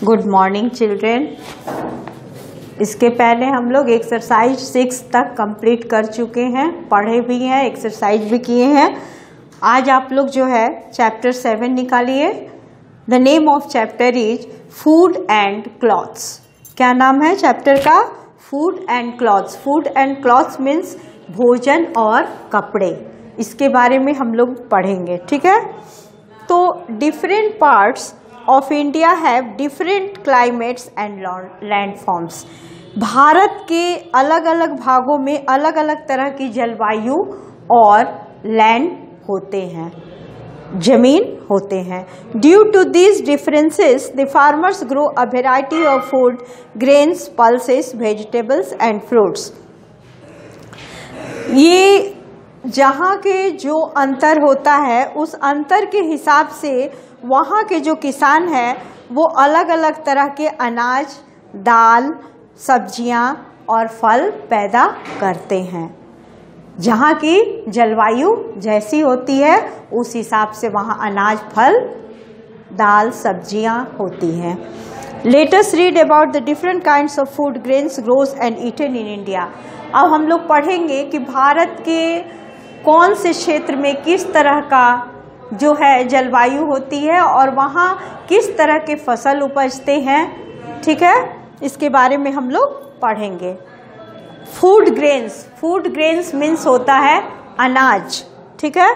Good morning children. इसके पहले हम लोग एक्सरसाइज 6 तक कंप्लीट कर चुके हैं, पढ़े भी हैं, एक्सरसाइज भी किए हैं। आज आप लोग जो है चैप्टर 7 निकालिए। The name of chapter is food and clothes. क्या नाम है चैप्टर का? Food and clothes. Food and clothes means भोजन और कपड़े। इसके बारे में हम लोग पढ़ेंगे, ठीक है। तो different parts of India have different climates and landforms. Bharat के अलग अलग भागों में अलग अलग तरह की जलवायु और लैंड होते हैं, जमीन होते हैं। Due to these differences the farmers grow a variety of food, grains, pulses, vegetables and fruits. ये जहाँ के जो अंतर होता है उस अंतर के हिसाब से वहाँ के जो किसान हैं वो अलग अलग तरह के अनाज, दाल, सब्जियाँ और फल पैदा करते हैं। जहाँ की जलवायु जैसी होती है उस हिसाब से वहाँ अनाज, फल, दाल, सब्जियाँ होती हैं। Let us read about the different kinds of food, grains, grows and eaten in India। अब हम लोग पढ़ेंगे कि भारत के कौन से क्षेत्र में किस तरह का जो है जलवायु होती है और वहाँ किस तरह के फसल उपजते हैं, ठीक है। इसके बारे में हम लोग पढ़ेंगे। Food grains. Food grains means होता है अनाज, ठीक है।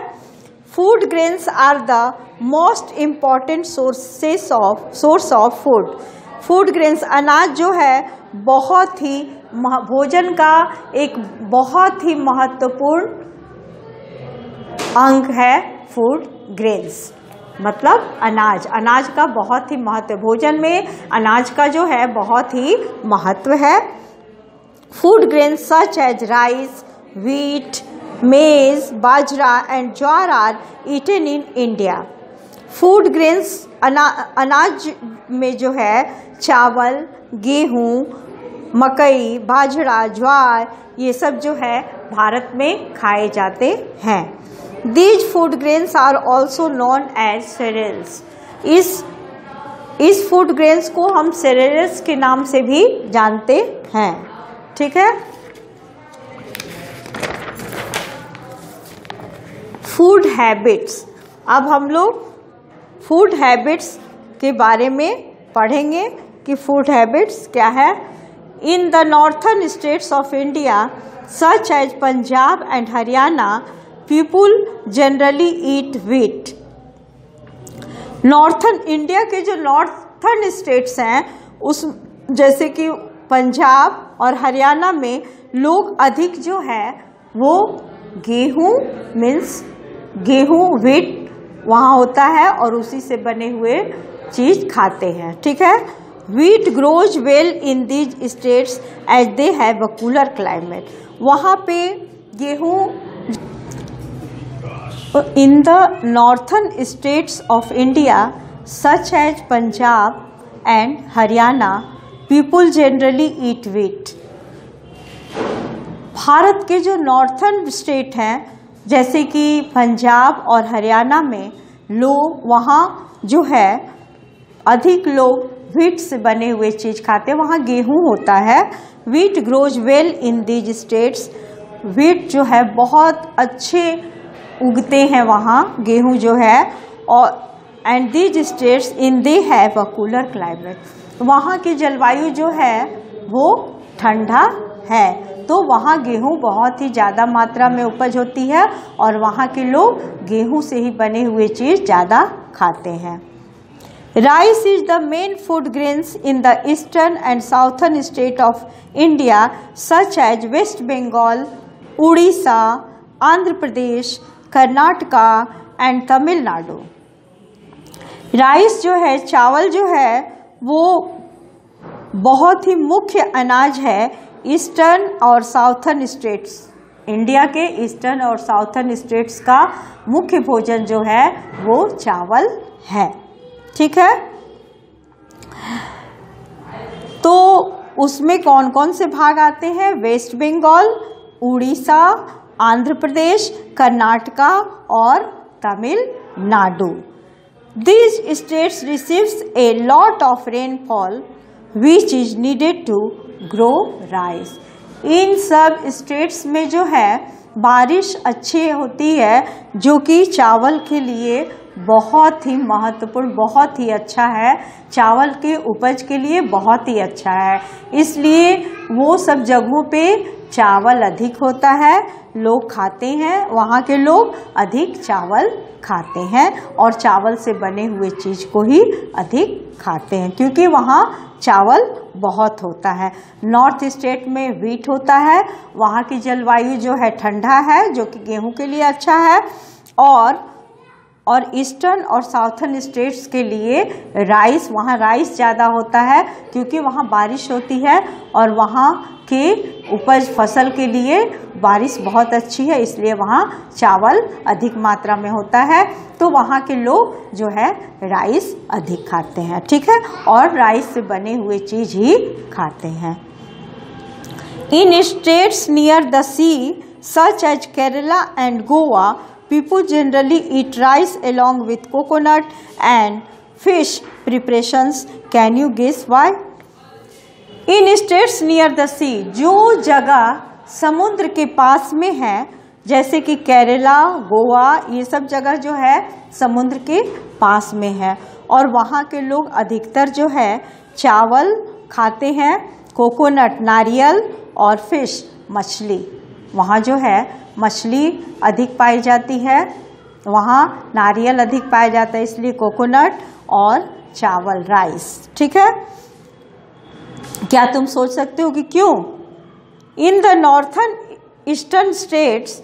Food grains are the most important source of food. Food grains अनाज जो है बहुत ही भोजन का एक बहुत ही महत्वपूर्ण अंग है। फूड ग्रेन्स मतलब अनाज। अनाज का बहुत ही महत्व, भोजन में अनाज का जो है बहुत ही महत्व है। Food grains such as rice, wheat, maize, bajra and jowar are eaten in India. Food grains अनाज में जो है चावल, गेहूँ, मकई, बाजरा, ज्वार ये सब जो है भारत में खाए जाते हैं। These food grains are also known as cereals। इस फूड ग्रेन्स को हम cereals के नाम से भी जानते हैं, ठीक है। Food habits. अब हम लोग फूड हैबिट्स के बारे में पढ़ेंगे कि फूड हैबिट्स क्या है। In the northern states of India such as Punjab and Haryana people generally eat wheat. Northern India के जो नॉर्थर्न स्टेट्स हैं उस जैसे कि पंजाब और हरियाणा में लोग अधिक जो है वो गेहूँ मीन्स गेहूँ, व्हीट वहाँ होता है और उसी से बने हुए चीज़ खाते हैं, ठीक है। Wheat grows well in these states as they have a cooler climate. वहाँ पे गेहूँ in the northern states of India such as Punjab and Haryana people generally eat wheat। Bharat के जो नॉर्थर्न स्टेट हैं जैसे कि पंजाब और हरियाणा में लोग वहाँ जो है अधिक लोग व्हीट से बने हुए चीज़ खाते हैं, वहाँ गेहूँ होता है। Wheat grows well in these states. Wheat जो है बहुत अच्छे उगते हैं वहाँ, गेहूँ जो है। और and these states in they have a cooler climate. वहाँ की जलवायु जो है वो ठंडा है तो वहाँ गेहूँ बहुत ही ज़्यादा मात्रा में उपज होती है और वहाँ के लोग गेहूँ से ही बने हुए चीज़ ज़्यादा खाते हैं। Rice is the main food grains in the eastern and southern state of India such as West Bengal, Orissa, Andhra Pradesh, Karnataka and Tamil Nadu. Rice जो है, चावल जो है वो बहुत ही मुख्य अनाज है ईस्टर्न और साउथर्न स्टेट्स। इंडिया के ईस्टर्न और साउथर्न स्टेट्स का मुख्य भोजन जो है वो चावल है, ठीक है। तो उसमें कौन कौन से भाग आते हैं? वेस्ट बंगाल, उड़ीसा, आंध्र प्रदेश, कर्नाटका और Tamil Nadu. These states receives a lot of rainfall which is needed to grow rice. इन सब स्टेट्स में जो है बारिश अच्छी होती है जो कि चावल के लिए बहुत ही महत्वपूर्ण, बहुत ही अच्छा है, चावल के उपज के लिए बहुत ही अच्छा है। इसलिए वो सब जगहों पे चावल अधिक होता है, लोग खाते हैं, वहाँ के लोग अधिक चावल खाते हैं और चावल से बने हुए चीज़ को ही अधिक खाते हैं क्योंकि वहाँ चावल बहुत होता है। नॉर्थ स्टेट में व्हीट होता है, वहाँ की जलवायु जो है ठंडा है जो कि गेहूं के लिए अच्छा है, और ईस्टर्न और साउथर्न स्टेट्स के लिए राइस, वहाँ राइस ज़्यादा होता है क्योंकि वहाँ बारिश होती है और वहाँ के उपज फसल के लिए बारिश बहुत अच्छी है, इसलिए वहाँ चावल अधिक मात्रा में होता है, तो वहाँ के लोग जो है राइस अधिक खाते हैं, ठीक है, और राइस से बने हुए चीज़ ही खाते हैं। In states near the sea such as Kerala and Goa people generally eat rice along with coconut and fish preparations. Can you guess why? In states near the sea, जो जगह समुद्र के पास में है जैसे कि केरला, गोवा, ये सब जगह जो है समुद्र के पास में है और वहाँ के लोग अधिकतर जो है चावल खाते हैं, कोकोनट नारियल और फिश मछली, वहाँ जो है मछली अधिक पाई जाती है, वहाँ नारियल अधिक पाया जाता है, इसलिए कोकोनट और चावल राइस, ठीक है। क्या तुम सोच सकते हो कि क्यों? In the northern eastern states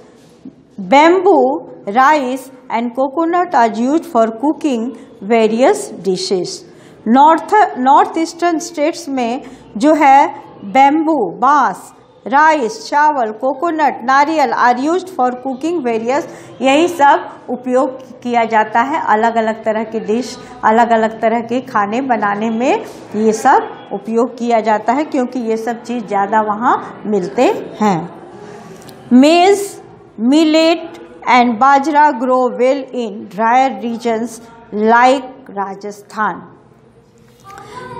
bamboo, rice and coconut are used for cooking various dishes. North eastern states में जो है बैम्बू, बांस, राइस, चावल, कोकोनट, नारियल are used for cooking various, यही सब उपयोग किया जाता है अलग अलग तरह के डिश, अलग अलग तरह के खाने बनाने में ये सब उपयोग किया जाता है क्योंकि ये सब चीज़ ज़्यादा वहाँ मिलते हैं। Maize, millet and bajra grow well in drier regions like Rajasthan.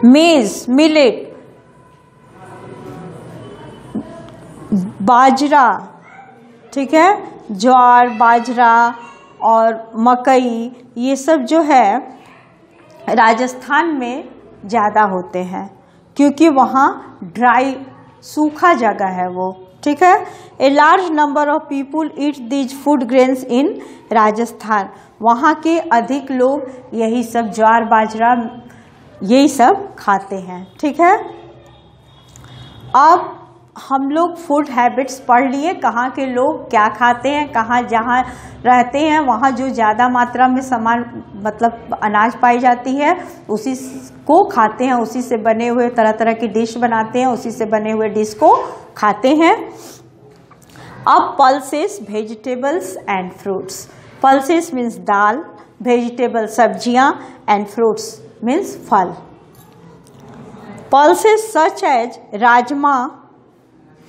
Maize, millet, बाजरा, ठीक है, ज्वार, बाजरा और मकई, ये सब जो है राजस्थान में ज़्यादा होते हैं क्योंकि वहाँ ड्राई, सूखा जगह है वो, ठीक है। A large number of people eat these food grains इन राजस्थान, वहाँ के अधिक लोग यही सब ज्वार, बाजरा, यही सब खाते हैं, ठीक है। अब हम लोग फूड हैबिट्स पढ़ लिए, कहाँ के लोग क्या खाते हैं, कहाँ जहाँ रहते हैं वहाँ जो ज़्यादा मात्रा में सामान मतलब अनाज पाई जाती है उसी को खाते हैं, उसी से बने हुए तरह तरह की डिश बनाते हैं, उसी से बने हुए डिश को खाते हैं। अब pulses, vegetables and fruits. Pulses means dal, vegetable सब्जियाँ एंड फ्रूट्स मीन्स फल। Pulses such as rajma,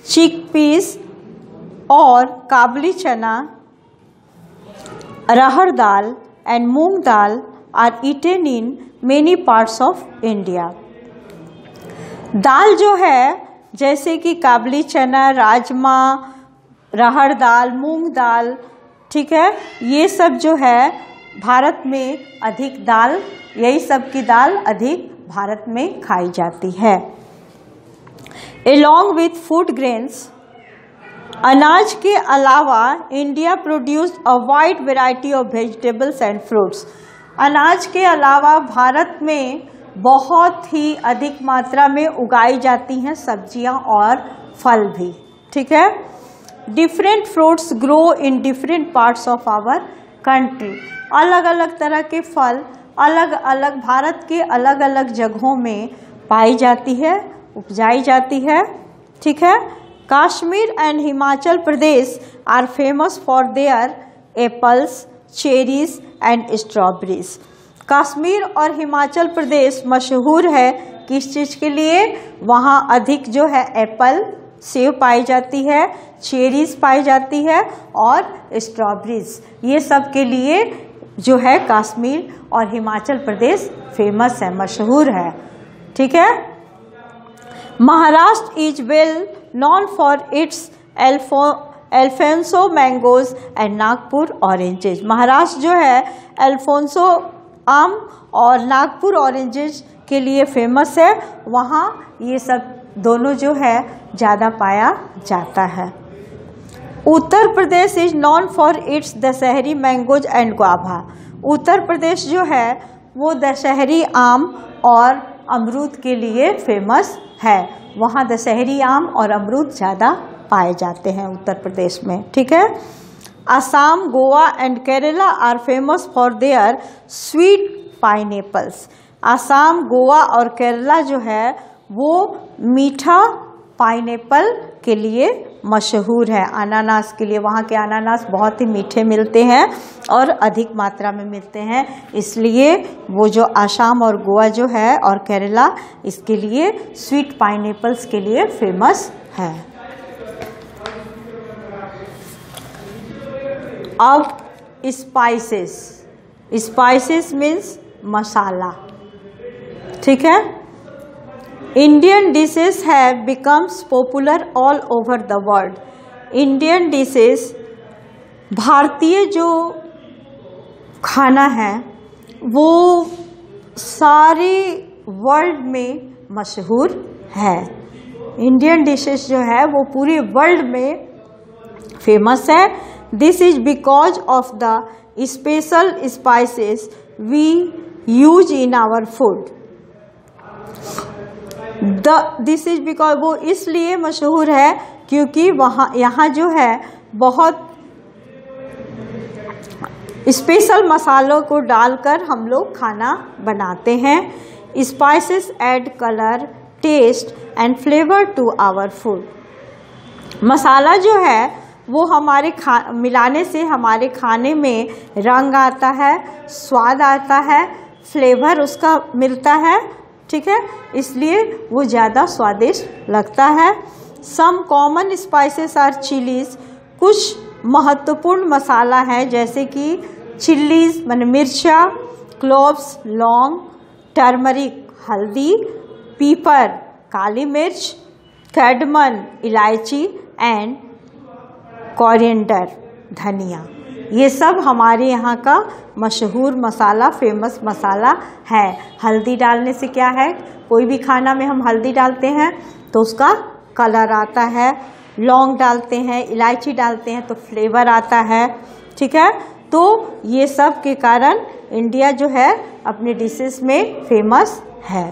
chickpeas और kabuli chana, arhar dal and moong dal are eaten in many parts of India. दाल जो है जैसे कि काबली चना, राजमा, अरहर दाल, मूंग दाल, ठीक है, ये सब जो है भारत में अधिक दाल, यही सब की दाल अधिक भारत में खाई जाती है। Along with food grains, अनाज के अलावा India produce a wide variety of vegetables and fruits. अनाज के अलावा भारत में बहुत ही अधिक मात्रा में उगाई जाती हैं सब्जियां और फल भी, ठीक है। Different fruits grow in different parts of our country. अलग अलग तरह के फल अलग अलग भारत के अलग अलग जगहों में पाई जाती है, उपजाई जाती है, ठीक है। Kashmir and Himachal Pradesh are famous for their apples, cherries and strawberries. Kashmir और हिमाचल प्रदेश मशहूर है किस चीज़ के लिए? वहाँ अधिक जो है एप्पल, सेब पाई जाती है, चेरीज पाई जाती है और स्ट्रॉबेरीज, ये सब के लिए जो है कश्मीर और हिमाचल प्रदेश फेमस है, मशहूर है। ठीक है। Maharashtra is well non for it's Alfonso mangoes and Nagpur oranges. Maharashtra जो है अल्फोंसो आम और नागपुर ऑरेंजेज के लिए फेमस है। वहाँ ये सब दोनों जो है ज़्यादा पाया जाता है। Uttar Pradesh is known for its Dussehri mangoes and guava. Uttar Pradesh जो है वो दशहरी आम और अमरूद के लिए फेमस है। वहाँ दशहरी आम और अमरूद ज़्यादा पाए जाते हैं उत्तर प्रदेश में। ठीक है। Assam, Goa and Kerala are famous for their sweet pineapples. Assam, Goa और केरला जो है वो मीठा पाइनएप्पल के लिए मशहूर है, अनानास के लिए। वहाँ के अनानास बहुत ही मीठे मिलते हैं और अधिक मात्रा में मिलते हैं, इसलिए वो जो असम और गोवा जो है और केरला इसके लिए स्वीट पाइनएप्पल्स के लिए फेमस है। अब स्पाइसेस, स्पाइसेस मीन्स मसाला। ठीक है। Indian dishes have becomes popular all over the world. Indian dishes, भारतीय जो खाना है वो सारे वर्ल्ड में मशहूर है। इंडियन डिशेस जो है वो पूरे वर्ल्ड में फेमस है। This is because of the special spices we use in our food. This is because, वो इसलिए मशहूर है क्योंकि यहाँ जो है बहुत स्पेशल मसालों को डालकर हम लोग खाना बनाते हैं। Spices add colour, taste and flavour to our food. मसाला जो है वो हमारे मिलाने से हमारे खाने में रंग आता है, स्वाद आता है, फ्लेवर उसका मिलता है। ठीक है, इसलिए वो ज़्यादा स्वादिष्ट लगता है। Some common spices are chillies. कुछ महत्वपूर्ण मसाला है जैसे कि चिल्लीज माने मिर्चा, क्लोव्स लौंग, टर्मरिक हल्दी, पीपर काली मिर्च, कैडमन इलायची एंड कोरिएंडर धनिया। ये सब हमारे यहाँ का मशहूर मसाला, फेमस मसाला है। हल्दी डालने से क्या है, कोई भी खाना में हम हल्दी डालते हैं तो उसका कलर आता है, लौंग डालते हैं, इलायची डालते हैं तो फ्लेवर आता है। ठीक है, तो ये सब के कारण इंडिया जो है अपने डिशेस में फेमस है।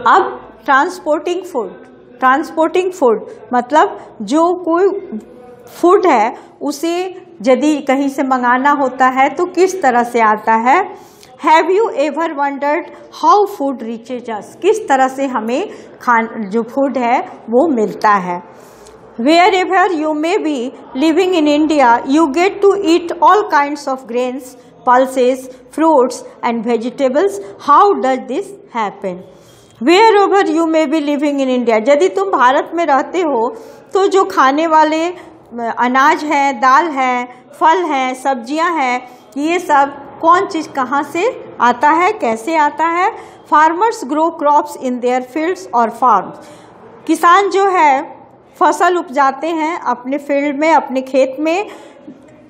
अब ट्रांसपोर्टिंग फूड। ट्रांसपोर्टिंग फूड मतलब जो कोई फूड है उसे यदि कहीं से मंगाना होता है तो किस तरह से आता है। Have you ever wondered how food reaches us. किस तरह से हमें जो फूड है वो मिलता है। Wherever you may be living in India you get to eat all kinds of grains, pulses, fruits and vegetables. How does this happen. Wherever you may be living in India, यदि तुम भारत में रहते हो तो जो खाने वाले अनाज है, दाल है, फल हैं, सब्जियां हैं, ये सब कौन चीज़ कहाँ से आता है, कैसे आता है। Farmers grow crops in their fields और फार्म्स। किसान जो है फसल उपजाते हैं अपने फील्ड में, अपने खेत में।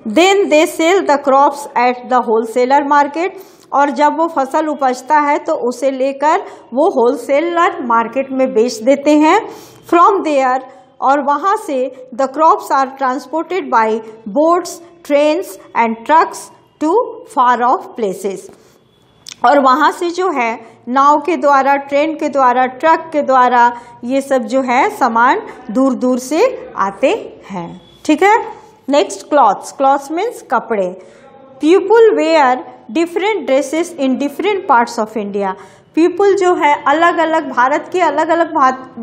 Then they sell the crops at the wholesaler market. और जब वो फसल उपजता है तो उसे लेकर वो होलसेलर मार्केट में बेच देते हैं। फ्रॉम देयर, और वहाँ से the crops are transported by boats, trains and trucks to far of places. और वहाँ से जो है नाव के द्वारा, ट्रेन के द्वारा, ट्रक के द्वारा ये सब जो है सामान दूर दूर से आते हैं। ठीक है। Next clothes. क्लॉथ्स मीन्स कपड़े। People wear different dresses in different parts of India. People जो है अलग अलग भारत के अलग अलग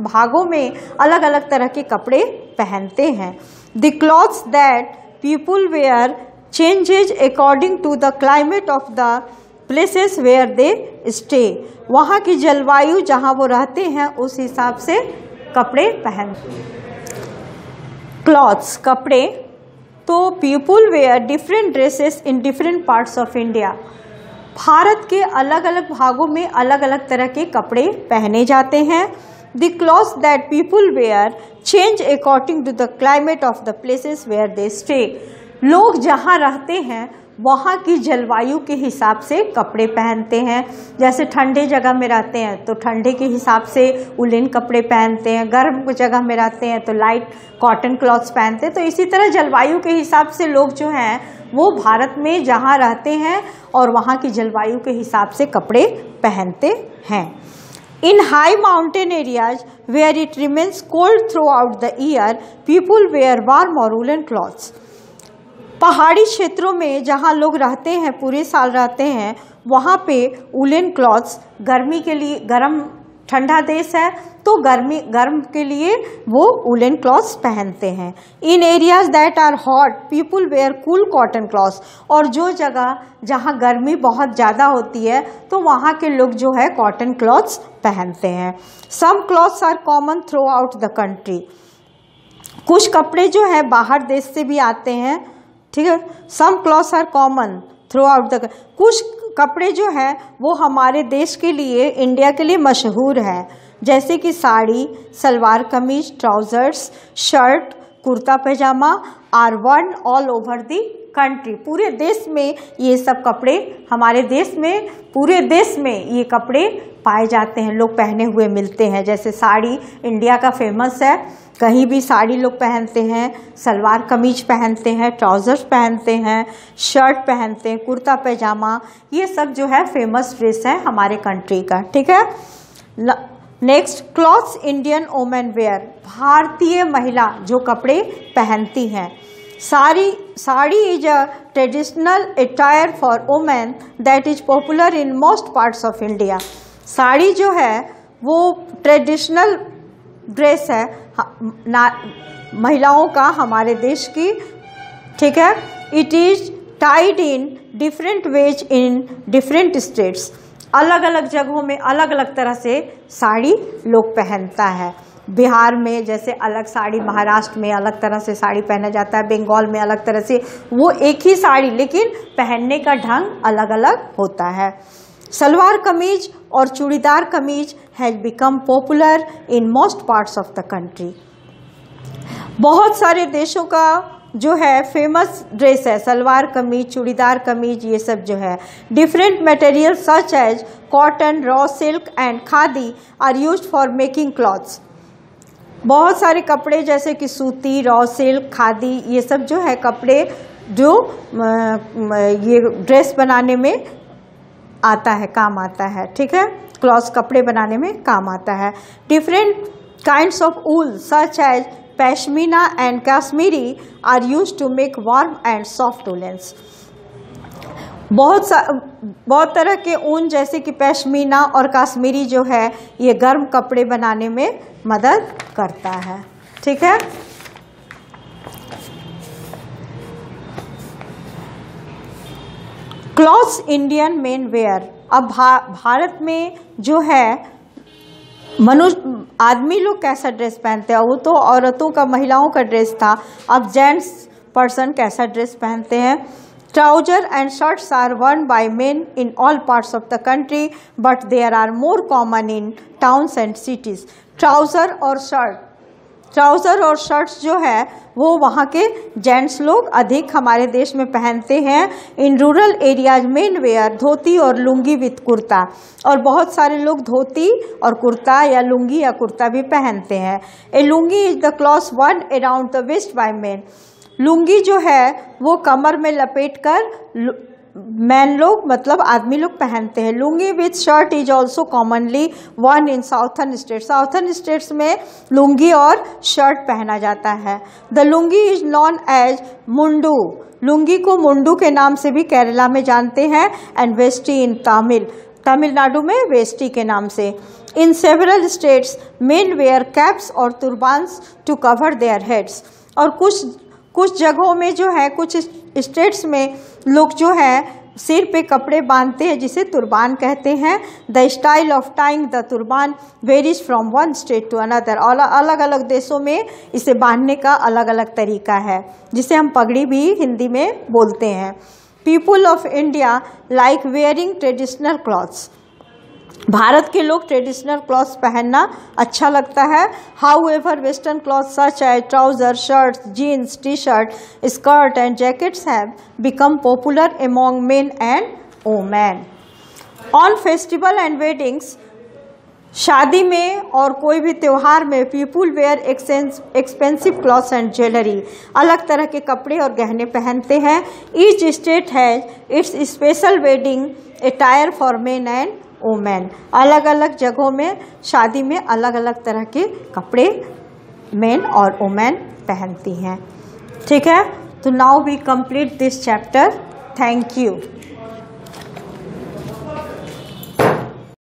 भागों में अलग अलग तरह के कपड़े पहनते हैं। The clothes that people wear changes according to the climate of the places where they stay. वहाँ की जलवायु जहाँ वो रहते हैं उस हिसाब से कपड़े पहनते हैं। क्लॉथ्स कपड़े तो people wear different dresses in different parts of India. भारत के अलग अलग भागों में अलग अलग तरह के कपड़े पहने जाते हैं। The clothes that people wear change according to the climate of the places where they stay. लोग जहाँ रहते हैं वहाँ की जलवायु के हिसाब से कपड़े पहनते हैं। जैसे ठंडे जगह में रहते हैं तो ठंडे के हिसाब से उलेन कपड़े पहनते हैं, गर्म जगह में रहते हैं तो लाइट कॉटन क्लॉथ्स पहनते हैं। तो इसी तरह जलवायु के हिसाब से लोग जो हैं वो भारत में जहाँ रहते हैं और वहाँ की जलवायु के हिसाब से कपड़े पहनते हैं। In high mountain areas where it remains cold throughout the year, people wear warm or woolen cloths. पहाड़ी क्षेत्रों में जहाँ लोग रहते हैं, पूरे साल रहते हैं, वहाँ पे वुलन क्लॉथ्स गर्मी के लिए, गर्म ठंडा देश है तो गर्म के लिए वो वुलन क्लॉथ्स पहनते हैं। In areas that are hot people wear cool cotton clothes. और जो जगह जहाँ गर्मी बहुत ज़्यादा होती है तो वहाँ के लोग जो है कॉटन क्लॉथ्स पहनते हैं। Some clothes are common throughout the country. कुछ कपड़े जो है बाहर देश से भी आते हैं, ठीक है। Some clothes are common throughout the, कुछ कपड़े जो है वो हमारे देश के लिए, इंडिया के लिए मशहूर है, जैसे कि sari, salwar kameez, trousers, shirt, kurta pyjama are worn all over the country. पूरे देश में ये सब कपड़े, हमारे देश में, पूरे देश में ये कपड़े पाए जाते हैं, लोग पहने हुए मिलते हैं। जैसे साड़ी इंडिया का फेमस है, कहीं भी साड़ी लोग पहनते हैं, सलवार कमीज पहनते हैं, ट्राउजर्स पहनते हैं, शर्ट पहनते हैं, कुर्ता पैजामा, ये सब जो है फेमस ड्रेस है हमारे कंट्री का, ठीक है। Next, clothes Indian women wear. भारतीय महिला जो कपड़े पहनती हैं। Sari is a traditional attire for women that is popular in most parts of India. Sari जो है वो ट्रेडिशनल ड्रेस है महिलाओं का हमारे देश की, ठीक है। It is tied in different ways in different states. अलग अलग जगहों में अलग अलग तरह से साड़ी लोग पहनता है। बिहार में जैसे अलग साड़ी, महाराष्ट्र में अलग तरह से साड़ी पहना जाता है, बंगाल में अलग तरह से, वो एक ही साड़ी लेकिन पहनने का ढंग अलग अलग होता है। सलवार कमीज और चूड़ीदार कमीज has become popular in most parts of the country. बहुत सारे देशों का जो है फेमस ड्रेस है सलवार कमीज, चूड़ीदार कमीज, ये सब जो है। Different material such as cotton, raw silk and khadi are used for making clothes. बहुत सारे कपड़े जैसे कि सूती, रॉ सिल्क, खादी, ये सब जो है कपड़े जो ये ड्रेस बनाने में आता है, काम आता है, ठीक है। क्लॉथ्स कपड़े बनाने में काम आता है। Different kinds of wool such as pashmina and Kashmiri are used to make warm and soft woollens. बहुत तरह के ऊन जैसे कि पैशमीना और कश्मीरी जो है ये गर्म कपड़े बनाने में मदद करता है, ठीक है। Clothes Indian men wear. अब भारत में जो है आदमी लोग कैसा ड्रेस पहनते हैं, वो तो औरतों का, महिलाओं का ड्रेस था। अब जेंट्स पर्सन कैसा ड्रेस पहनते हैं। Trouser and shirts are worn by men in all parts of the country but there are more common in towns and cities. Trouser और शर्ट्स जो है वो वहाँ के जेंट्स लोग अधिक हमारे देश में पहनते हैं। In rural areas men wear dhoti और लुंगी विथ कुर्ता। और बहुत सारे लोग धोती और कुर्ता या लुंगी या कुर्ता भी पहनते हैं। A lungi is the cloth worn around the waist by men. Lungi जो है वो कमर में लपेट कर मैन लोग, मतलब आदमी लोग पहनते हैं। Lungi with shirt is also commonly worn in southern states. Southern states में लुंगी और शर्ट पहना जाता है। The lungi is known as mundu. Lungi को मुंडू के नाम से भी केरला में जानते हैं। एंड वेस्टी इन तमिलनाडु में वेस्टी के नाम से। In several states men wear caps और turbans to cover their heads. और कुछ जगहों में जो है, कुछ स्टेट्स में लोग जो है सिर पे कपड़े बांधते हैं जिसे तुरबान कहते हैं। The style of tying the turban varies from one state to another. अलग अलग देशों में इसे बांधने का अलग अलग तरीका है, जिसे हम पगड़ी भी हिंदी में बोलते हैं। People of India like wearing traditional clothes. Bharat के लोग ट्रेडिशनल क्लॉथ्स पहनना अच्छा लगता है। However western clothes such as trouser, shirts, jeans, T shirt, skirt and jackets have become popular among men and women. On festival and weddings, शादी में और कोई भी त्यौहार में people wear expensive clothes and jewellery. अलग तरह के कपड़े और गहने पहनते हैं। Each state has it's special wedding attire for main and women. अलग अलग जगहों में शादी में अलग अलग तरह के कपड़े मेन और वुमेन पहनती हैं। ठीक है, तो now we complete this chapter. Thank you.